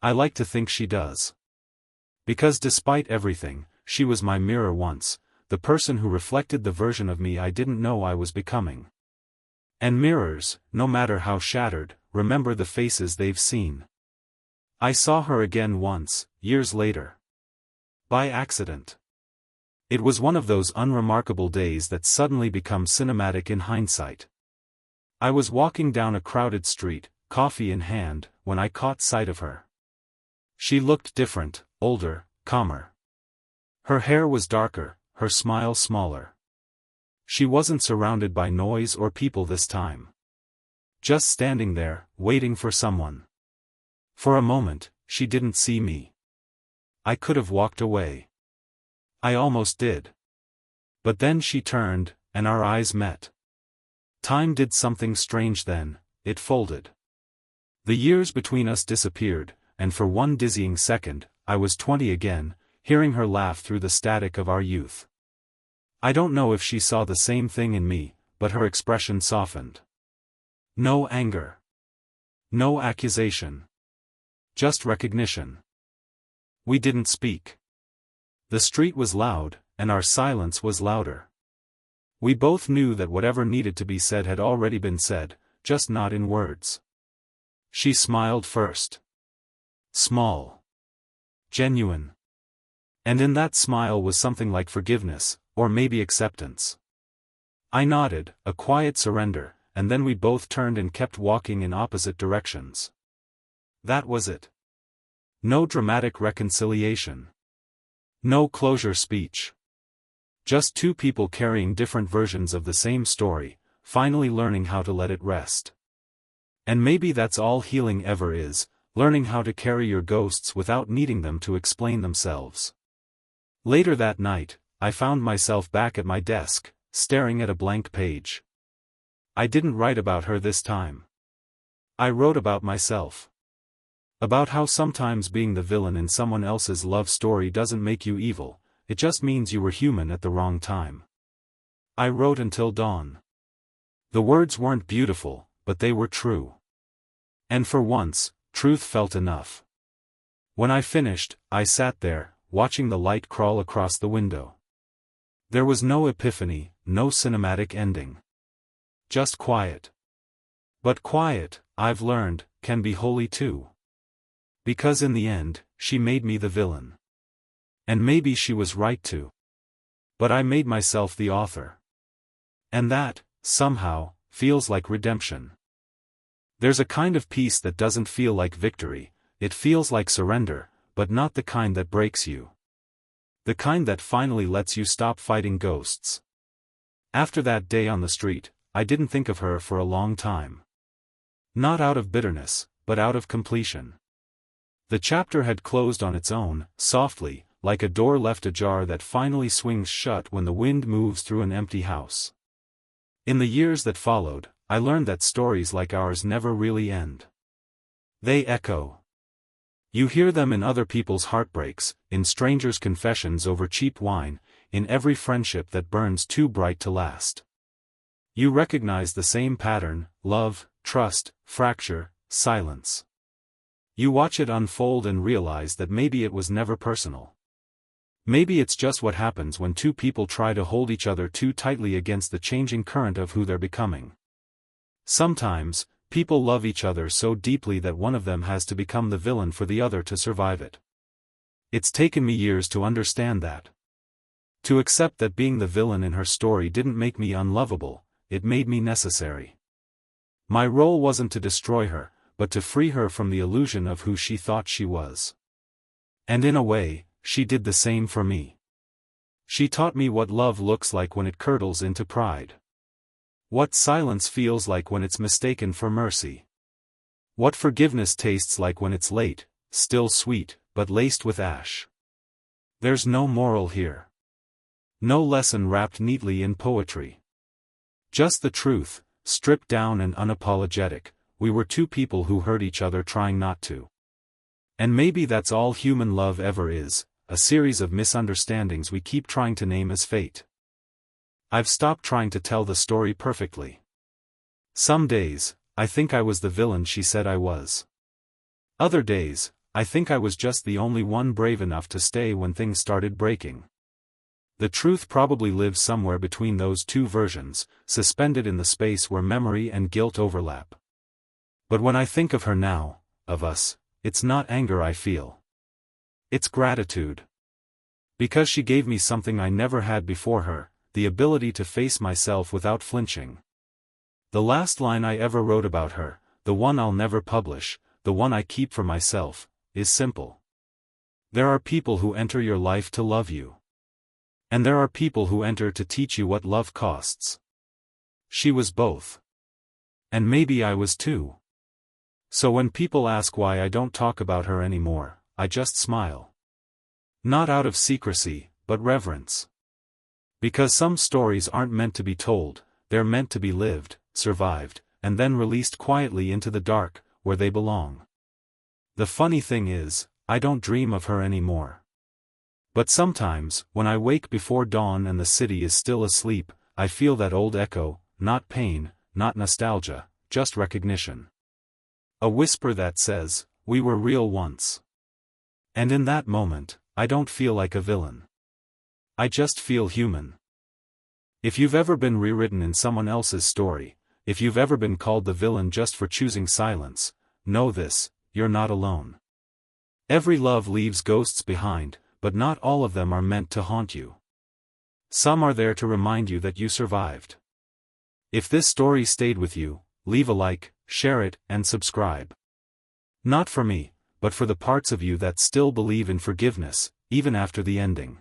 I like to think she does. Because despite everything, she was my mirror once, the person who reflected the version of me I didn't know I was becoming. And mirrors, no matter how shattered, remember the faces they've seen. I saw her again once, years later. By accident. It was one of those unremarkable days that suddenly become cinematic in hindsight. I was walking down a crowded street, coffee in hand, when I caught sight of her. She looked different, older, calmer. Her hair was darker, her smile smaller. She wasn't surrounded by noise or people this time. Just standing there, waiting for someone. For a moment, she didn't see me. I could have walked away. I almost did. But then she turned, and our eyes met. Time did something strange then, it folded. The years between us disappeared, and for one dizzying second, I was 20 again, hearing her laugh through the static of our youth. I don't know if she saw the same thing in me, but her expression softened. No anger. No accusation. Just recognition. We didn't speak. The street was loud, and our silence was louder. We both knew that whatever needed to be said had already been said, just not in words. She smiled first. Small. Genuine. And in that smile was something like forgiveness, or maybe acceptance. I nodded, a quiet surrender, and then we both turned and kept walking in opposite directions. That was it. No dramatic reconciliation. No closure speech. Just 2 people carrying different versions of the same story, finally learning how to let it rest. And maybe that's all healing ever is, learning how to carry your ghosts without needing them to explain themselves. Later that night, I found myself back at my desk, staring at a blank page. I didn't write about her this time. I wrote about myself. About how sometimes being the villain in someone else's love story doesn't make you evil, it just means you were human at the wrong time. I wrote until dawn. The words weren't beautiful, but they were true. And for once, truth felt enough. When I finished, I sat there, watching the light crawl across the window. There was no epiphany, no cinematic ending. Just quiet. But quiet, I've learned, can be holy too. Because in the end, she made me the villain. And maybe she was right to. But I made myself the author. And that, somehow, feels like redemption. There's a kind of peace that doesn't feel like victory, it feels like surrender, but not the kind that breaks you. The kind that finally lets you stop fighting ghosts. After that day on the street, I didn't think of her for a long time. Not out of bitterness, but out of completion. The chapter had closed on its own, softly, like a door left ajar that finally swings shut when the wind moves through an empty house. In the years that followed, I learned that stories like ours never really end. They echo. You hear them in other people's heartbreaks, in strangers' confessions over cheap wine, in every friendship that burns too bright to last. You recognize the same pattern: love, trust, fracture, silence. You watch it unfold and realize that maybe it was never personal. Maybe it's just what happens when two people try to hold each other too tightly against the changing current of who they're becoming. Sometimes, people love each other so deeply that one of them has to become the villain for the other to survive it. It's taken me years to understand that. To accept that being the villain in her story didn't make me unlovable, it made me necessary. My role wasn't to destroy her, but to free her from the illusion of who she thought she was. And in a way, she did the same for me. She taught me what love looks like when it curdles into pride. What silence feels like when it's mistaken for mercy. What forgiveness tastes like when it's late, still sweet, but laced with ash. There's no moral here. No lesson wrapped neatly in poetry. Just the truth, stripped down and unapologetic. We were two people who hurt each other trying not to. And maybe that's all human love ever is, a series of misunderstandings we keep trying to name as fate. I've stopped trying to tell the story perfectly. Some days, I think I was the villain she said I was. Other days, I think I was just the only one brave enough to stay when things started breaking. The truth probably lives somewhere between those two versions, suspended in the space where memory and guilt overlap. But when I think of her now, of us, it's not anger I feel. It's gratitude. Because she gave me something I never had before her, the ability to face myself without flinching. The last line I ever wrote about her, the one I'll never publish, the one I keep for myself, is simple. There are people who enter your life to love you. And there are people who enter to teach you what love costs. She was both. And maybe I was too. So when people ask why I don't talk about her anymore, I just smile. Not out of secrecy, but reverence. Because some stories aren't meant to be told, they're meant to be lived, survived, and then released quietly into the dark, where they belong. The funny thing is, I don't dream of her anymore. But sometimes, when I wake before dawn and the city is still asleep, I feel that old echo, not pain, not nostalgia, just recognition. A whisper that says, we were real once. And in that moment, I don't feel like a villain. I just feel human. If you've ever been rewritten in someone else's story, if you've ever been called the villain just for choosing silence, know this, you're not alone. Every love leaves ghosts behind, but not all of them are meant to haunt you. Some are there to remind you that you survived. If this story stayed with you, leave a like, share it, and subscribe. Not for me, but for the parts of you that still believe in forgiveness, even after the ending.